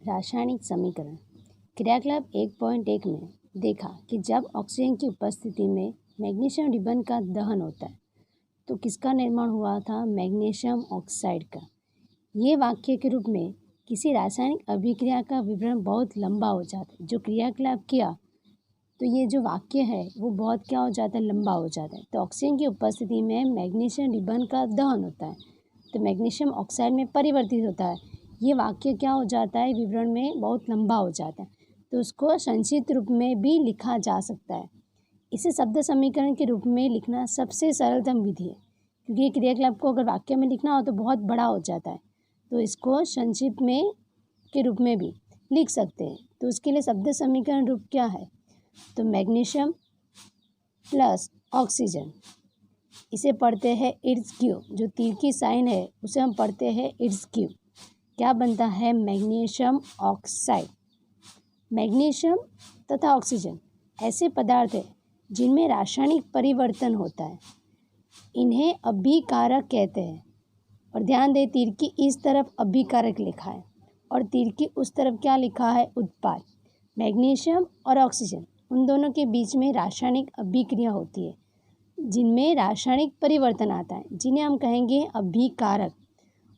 रासायनिक समीकरण क्रियाकलाप 1.1 में देखा कि जब ऑक्सीजन की उपस्थिति में मैग्नीशियम रिबन का दहन होता है तो किसका निर्माण हुआ था? मैग्नीशियम ऑक्साइड का। ये वाक्य के रूप में किसी रासायनिक अभिक्रिया का विवरण बहुत लंबा हो जाता है। जो क्रियाकलाप किया तो ये जो वाक्य है वो बहुत क्या हो जाता है? लंबा हो जाता है। तो ऑक्सीजन की उपस्थिति में मैग्नीशियम रिबन का दहन होता है तो मैग्नीशियम ऑक्साइड में परिवर्तित होता है। ये वाक्य क्या हो जाता है? विवरण में बहुत लंबा हो जाता है तो उसको संक्षिप्त रूप में भी लिखा जा सकता है। इसे शब्द समीकरण के रूप में लिखना सबसे सरलतम विधि है, क्योंकि क्रियाकलाप को अगर वाक्य में लिखना हो तो बहुत बड़ा हो जाता है, तो इसको संक्षिप्त में के रूप में भी लिख सकते हैं। तो उसके लिए शब्द समीकरण रूप क्या है? तो मैग्नीशियम प्लस ऑक्सीजन, इसे पढ़ते हैं इट्स क्यू। जो तीर की साइन है उसे हम पढ़ते हैं इट्स क्यू। क्या बनता है? Magnesium oxide. मैग्नीशियम तथा ऑक्सीजन ऐसे पदार्थ हैं जिनमें रासायनिक परिवर्तन होता है, इन्हें अभिकारक कहते हैं। और ध्यान दें, तीर की इस तरफ अभिकारक लिखा है और तीर की उस तरफ क्या लिखा है? उत्पाद। मैग्नीशियम और ऑक्सीजन उन दोनों के बीच में रासायनिक अभिक्रिया होती है जिनमें रासायनिक परिवर्तन आता है, जिन्हें हम कहेंगे अभिकारक।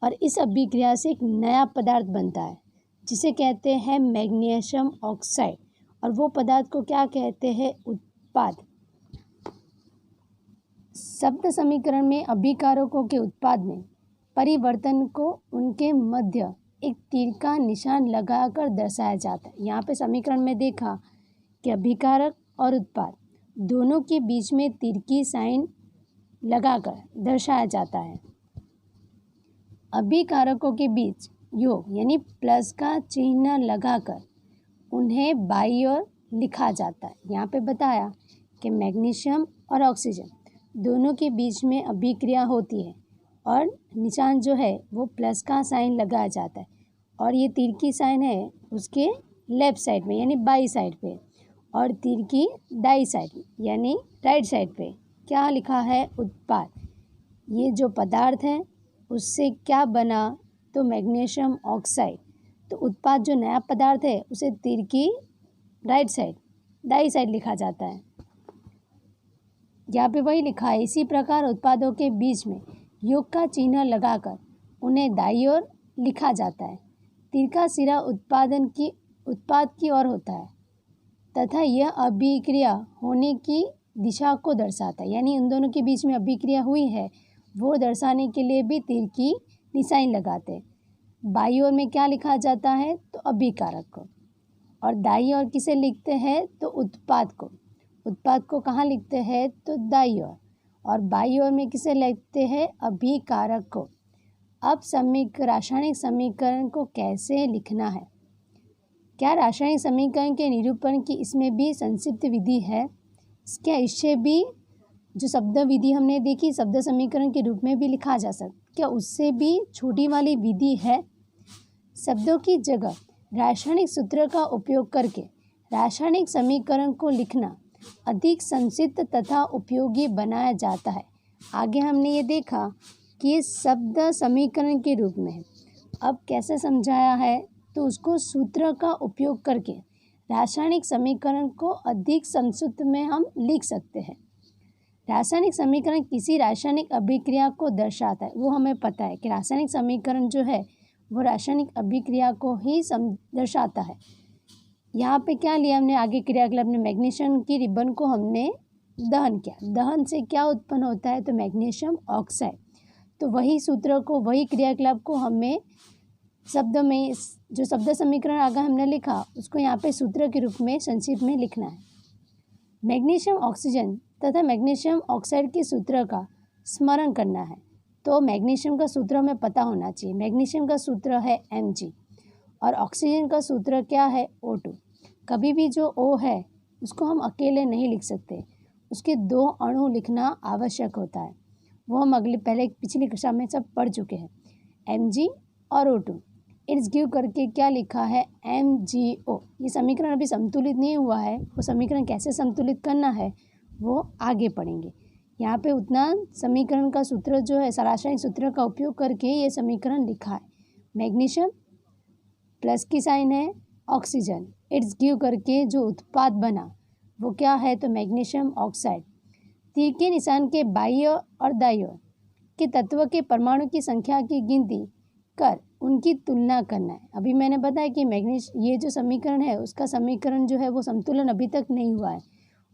और इस अभिक्रिया से एक नया पदार्थ बनता है जिसे कहते हैं मैग्नीशियम ऑक्साइड, और वो पदार्थ को क्या कहते हैं? उत्पाद। शब्द समीकरण में अभिकारकों के उत्पाद में परिवर्तन को उनके मध्य एक तीर का निशान लगाकर दर्शाया जाता है। यहाँ पे समीकरण में देखा कि अभिकारक और उत्पाद दोनों के बीच में तीर की साइन लगाकर दर्शाया जाता है। अभिकारकों के बीच योग यानी प्लस का चिन्ह लगाकर उन्हें बाईं ओर लिखा जाता है। यहाँ पे बताया कि मैग्नीशियम और ऑक्सीजन दोनों के बीच में अभिक्रिया होती है और निशान जो है वो प्लस का साइन लगाया जाता है, और ये तीर की साइन है उसके लेफ्ट साइड में यानी बाई साइड पे, और तीर की दाई साइड यानी राइट साइड पे क्या लिखा है? उत्पाद। ये जो पदार्थ है उससे क्या बना? तो मैग्नीशियम ऑक्साइड। तो उत्पाद जो नया पदार्थ है उसे तीर की राइट साइड दाई साइड लिखा जाता है। यहाँ पे वही लिखा है। इसी प्रकार उत्पादों के बीच में योग का चिन्ह लगाकर उन्हें दाईं ओर लिखा जाता है। तीर का सिरा उत्पाद की ओर होता है तथा यह अभिक्रिया होने की दिशा को दर्शाता है, यानी उन दोनों के बीच में अभिक्रिया हुई है वो दर्शाने के लिए भी तीर की निशान लगाते हैं। बाईं ओर में क्या लिखा जाता है? तो अभिकारक को, और दाईं ओर किसे लिखते हैं? तो उत्पाद को। उत्पाद को कहाँ लिखते हैं? तो दाईं ओर, और बाईं ओर में किसे लिखते हैं? अभिकारक को। अब रासायनिक समीकरण को कैसे लिखना है? क्या रासायनिक समीकरण के निरूपण की इसमें भी संक्षिप्त विधि है? क्या इससे भी जो शब्द विधि हमने देखी शब्द समीकरण के रूप में भी लिखा जा सकता, क्या उससे भी छोटी वाली विधि है? शब्दों की जगह रासायनिक सूत्र का उपयोग करके रासायनिक समीकरण को लिखना अधिक संक्षिप्त तथा उपयोगी बनाया जाता है। आगे हमने ये देखा कि ये शब्द समीकरण के रूप में है। अब कैसे समझाया है? तो उसको सूत्र का उपयोग करके रासायनिक समीकरण को अधिक संक्षिप्त में हम लिख सकते हैं। रासायनिक समीकरण किसी रासायनिक अभिक्रिया को दर्शाता है। वो हमें पता है कि रासायनिक समीकरण जो है वो रासायनिक अभिक्रिया को ही दर्शाता है। यहाँ पे क्या लिया हमने? आगे क्रियाकलाप में मैग्नीशियम की रिबन को हमने दहन किया। दहन से क्या उत्पन्न होता है? तो मैग्नीशियम ऑक्साइड। तो वही सूत्र को, वही क्रियाकलाप को हमें शब्द में, जो शब्द समीकरण आगे हमने लिखा उसको यहाँ पे सूत्र के रूप में संक्षिप्त में लिखना है। मैग्नीशियम ऑक्सीजन तथा मैग्नीशियम ऑक्साइड के सूत्र का स्मरण करना है। तो मैग्नीशियम का सूत्र हमें पता होना चाहिए। मैग्नीशियम का सूत्र है Mg और ऑक्सीजन का सूत्र क्या है? O2। कभी भी जो O है उसको हम अकेले नहीं लिख सकते, उसके दो अणु लिखना आवश्यक होता है। वो हम पिछली कक्षा में सब पढ़ चुके हैं। Mg और O2 इट्स गिव करके क्या लिखा है? MgO। ये समीकरण अभी संतुलित नहीं हुआ है, वो समीकरण कैसे संतुलित करना है वो आगे पढ़ेंगे। यहाँ पे उतना समीकरण का सूत्र जो है रासायनिक सूत्र का उपयोग करके ये समीकरण लिखा है। मैग्नीशियम प्लस की साइन है ऑक्सीजन, इट्स गिव करके जो उत्पाद बना वो क्या है, तो मैग्नीशियम ऑक्साइड। तीर के निशान के बाईं ओर और दाईं ओर के तत्व के परमाणु की संख्या की गिनती कर उनकी तुलना करना है। अभी मैंने बताया कि ये जो समीकरण है उसका समीकरण जो है वो संतुलन अभी तक नहीं हुआ है,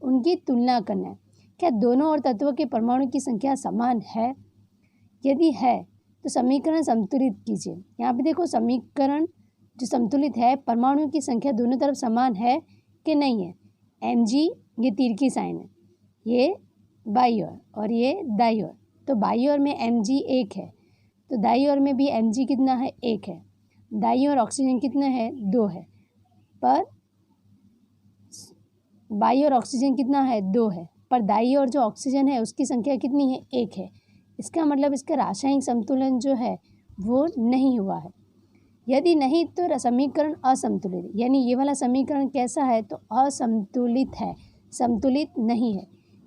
उनकी तुलना करना है। क्या दोनों और तत्वों के परमाणु की संख्या समान है? यदि है तो समीकरण संतुलित कीजिए। यहाँ पे देखो समीकरण जो संतुलित है, परमाणुओं की संख्या दोनों तरफ समान है कि नहीं है। Mg ये तीर की साइन है, ये बाईं ओर और ये दाईं ओर, तो बाईं ओर में Mg 1 है तो दाईं ओर में भी Mg कितना है, 1 है। दाईं ओर ऑक्सीजन कितना है, 2 है, पर बाईं ओर ऑक्सीजन कितना है, 2 है, पर दाईं ओर जो ऑक्सीजन है उसकी संख्या कितनी है, 1 है। इसका मतलब इसका रासायनिक संतुलन जो है वो नहीं हुआ है। यदि नहीं तो समीकरण असंतुलित है, यानी ये वाला समीकरण कैसा है, तो असंतुलित है, संतुलित नहीं है,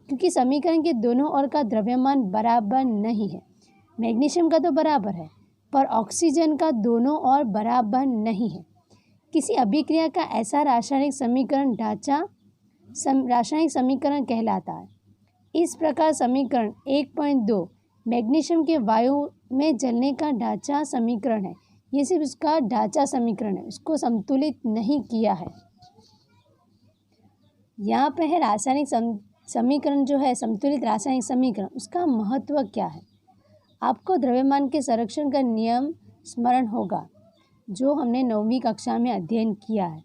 क्योंकि समीकरण के दोनों ओर का द्रव्यमान बराबर नहीं है। मैग्नीशियम का तो बराबर है पर ऑक्सीजन का दोनों ओर बराबर नहीं है। किसी अभिक्रिया का ऐसा रासायनिक समीकरण ढांचा रासायनिक समीकरण कहलाता है। इस प्रकार समीकरण 1.2 मैग्नीशियम के वायु में जलने का ढांचा समीकरण है, ये सिर्फ उसका ढांचा समीकरण है, उसको संतुलित नहीं किया है। यहाँ पे है रासायनिक समीकरण जो है संतुलित रासायनिक समीकरण, उसका महत्व क्या है। आपको द्रव्यमान के संरक्षण का नियम स्मरण होगा जो हमने 9वीं कक्षा में अध्ययन किया है।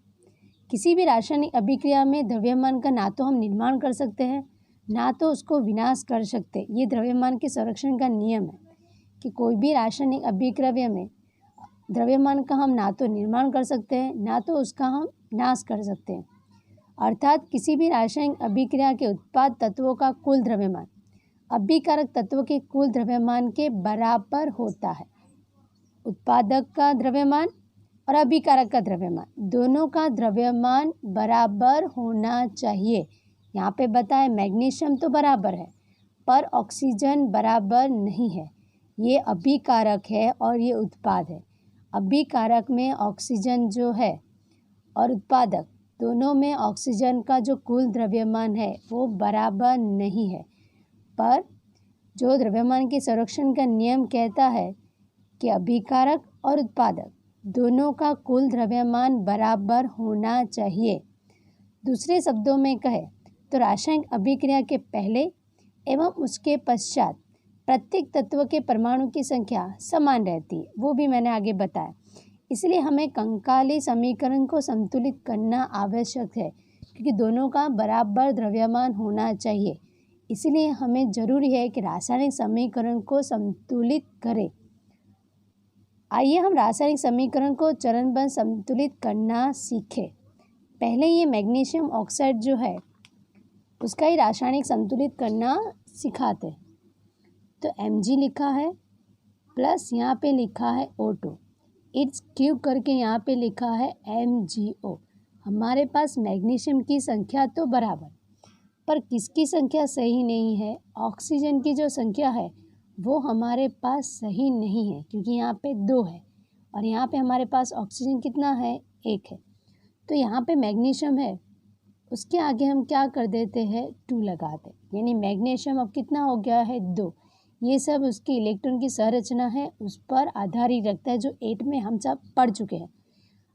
किसी भी रासायनिक अभिक्रिया में द्रव्यमान का ना तो हम निर्माण कर सकते हैं ना तो उसको विनाश कर सकते। ये द्रव्यमान के संरक्षण का नियम है कि कोई भी रासायनिक अभिक्रिया में द्रव्यमान का हम ना तो निर्माण कर सकते हैं ना तो उसका हम नाश कर सकते हैं। अर्थात किसी भी रासायनिक अभिक्रिया के उत्पाद तत्वों का कुल द्रव्यमान अभिकारक तत्वों के कुल द्रव्यमान के बराबर होता है। उत्पादक का द्रव्यमान और अभिकारक का द्रव्यमान दोनों का द्रव्यमान बराबर होना चाहिए। यहाँ पे बताएं मैग्नीशियम तो बराबर है पर ऑक्सीजन बराबर नहीं है। ये अभिकारक है और ये उत्पाद है। अभिकारक में ऑक्सीजन जो है और उत्पादक दोनों में ऑक्सीजन का जो कुल द्रव्यमान है वो बराबर नहीं है। पर जो द्रव्यमान के संरक्षण का नियम कहता है कि अभिकारक और उत्पादक दोनों का कुल द्रव्यमान बराबर होना चाहिए। दूसरे शब्दों में कहे तो रासायनिक अभिक्रिया के पहले एवं उसके पश्चात प्रत्येक तत्व के परमाणु की संख्या समान रहती है, वो भी मैंने आगे बताया। इसलिए हमें कंकाली समीकरण को संतुलित करना आवश्यक है क्योंकि दोनों का बराबर द्रव्यमान होना चाहिए। इसलिए हमें जरूरी है कि रासायनिक समीकरण को संतुलित करें। आइए हम रासायनिक समीकरण को चरणबद्ध संतुलित करना सीखें। पहले ये मैग्नीशियम ऑक्साइड जो है उसका ही रासायनिक संतुलित करना सिखाते। तो Mg लिखा है प्लस यहाँ पे लिखा है O2, इट्स क्यूब करके यहाँ पे लिखा है MgO। हमारे पास मैग्नीशियम की संख्या तो बराबर पर किसकी संख्या सही नहीं है, ऑक्सीजन की जो संख्या है वो हमारे पास सही नहीं है क्योंकि यहाँ पे 2 है और यहाँ पे हमारे पास ऑक्सीजन कितना है, 1 है। तो यहाँ पे मैग्नीशियम है उसके आगे हम क्या कर देते हैं, 2 लगाते, यानी मैग्नीशियम अब कितना हो गया है, 2। ये सब उसकी इलेक्ट्रॉन की संरचना है उस पर आधारित रखता है जो 8 में हम सब पढ़ चुके हैं।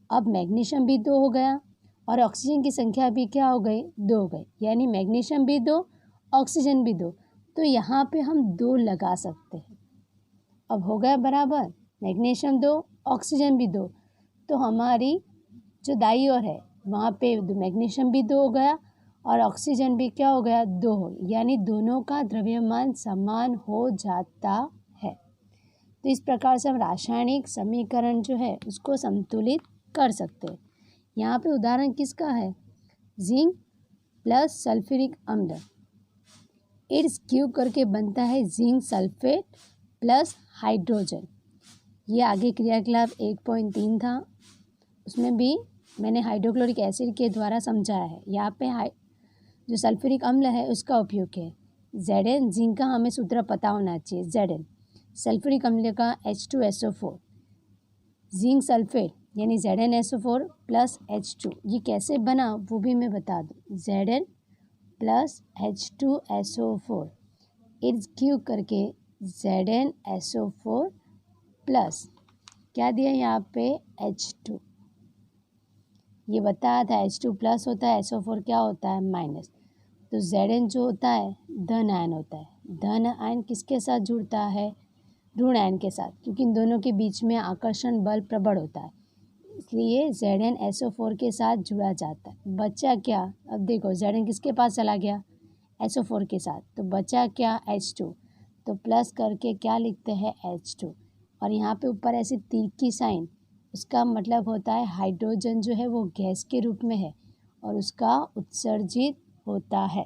अब मैग्नीशियम भी 2 हो गया और ऑक्सीजन की संख्या भी क्या हो गई, 2 हो गई, यानी मैग्नीशियम भी 2 ऑक्सीजन भी 2। तो यहाँ पे हम 2 लगा सकते हैं। अब हो गया बराबर, मैग्नीशियम 2 ऑक्सीजन भी 2, तो हमारी जो दाईं ओर है वहाँ पे मैग्नीशियम भी 2 हो गया और ऑक्सीजन भी क्या हो गया, 2 हो, यानी दोनों का द्रव्यमान समान हो जाता है। तो इस प्रकार से हम रासायनिक समीकरण जो है उसको संतुलित कर सकते हैं। यहाँ पे उदाहरण किसका है, जिंक प्लस सल्फ्यूरिक अम्ल, इट्स क्यूब करके बनता है जिंक सल्फेट प्लस हाइड्रोजन। ये आगे क्रियाकलाप 1.3 था, उसमें भी मैंने हाइड्रोक्लोरिक एसिड के द्वारा समझाया है। यहाँ पे जो सल्फ्यूरिक अम्ल है उसका उपयोग है Zn, जिंक का हमें सूत्र पता होना चाहिए Zn, सल्फ्यूरिक अम्ल का H2SO4, जिंक सल्फेट यानी ZnSO4 प्लस H2। ये कैसे बना वो भी मैं बता दूँ। Zn plus H2SO4 it's cube करके ZnSO4 प्लस क्या दिया यहाँ पे H2। ये बताया था H2 प्लस होता है, SO4 क्या होता है माइनस। तो Zn जो होता है धन आयन होता है। धन आयन किसके साथ जुड़ता है? ऋण आयन के साथ, क्योंकि इन दोनों के बीच में आकर्षण बल प्रबल होता है, इसलिए ZnSO4 के साथ जुड़ा जाता है। बचा क्या? अब देखो Zn किसके पास चला गया? SO4 के साथ, तो बचा क्या? H2। तो प्लस करके क्या लिखते हैं? H2। और यहाँ पे ऊपर ऐसे तीर की साइन, उसका मतलब होता है हाइड्रोजन जो है वो गैस के रूप में है और उसका उत्सर्जित होता है।